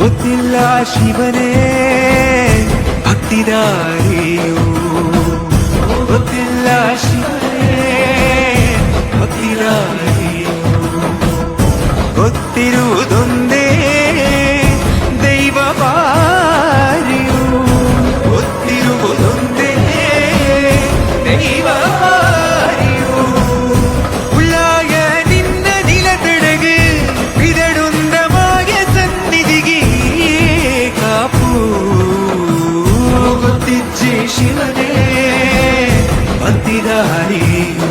ಗೊತ್ತಿಲ್ಲ ಶಿವನೇ ಭಕ್ತಿದಾರಿಯು, ಗೊತ್ತಿಲ್ಲ ಶಿವನೇ ಭಕ್ತಿದಾರಿಯು, ಗೊತ್ತಿರುವುದೊಂದೇ ದೈವ ಬಾರಿಯು, ಗೊತ್ತಿರುವುದೊಂದೇ ದೈವ ಬಾರಿಯು. ಉಳ್ಳಾಯ ನಿನ್ನ ನಿಲತಡೆಗೆ ಬಿದಡುಂದ ಮಾಯ ಸನ್ನಿಧಿಗೆ ಕಾಪು, ಗೊತ್ತಿಜ್ಜೆ ಶಿವನೇ ಭಕ್ತಿದಾರಿಯು.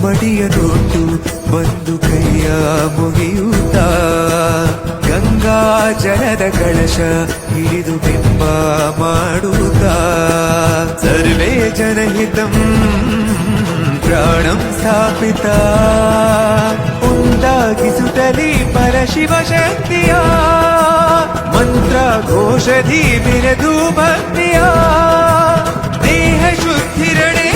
ಮಡಿಯನೊಟ್ಟು ಬಂದು ಕೈಯ ಮುಗಿಯುತ್ತಾ ಗಂಗಾ ಜಲದ ಕಳಶ ಹಿಡಿದು ಬಿಂಬ ಮಾಡುತ್ತಾ ಸರ್ವೇ ಜನಹಿತಂ ಪ್ರಾಣಂ ಸ್ಥಾಪಿತ ಉಂಟಾಗಿಸುತ್ತಲೇ ಪರಶಿವ ಶಕ್ತಿಯ ಮಂತ್ರ ಘೋಷಧಿ ಬಿರದು ಭಕ್ತಿಯ ದೇಹ ಶುದ್ಧಿರಣೆ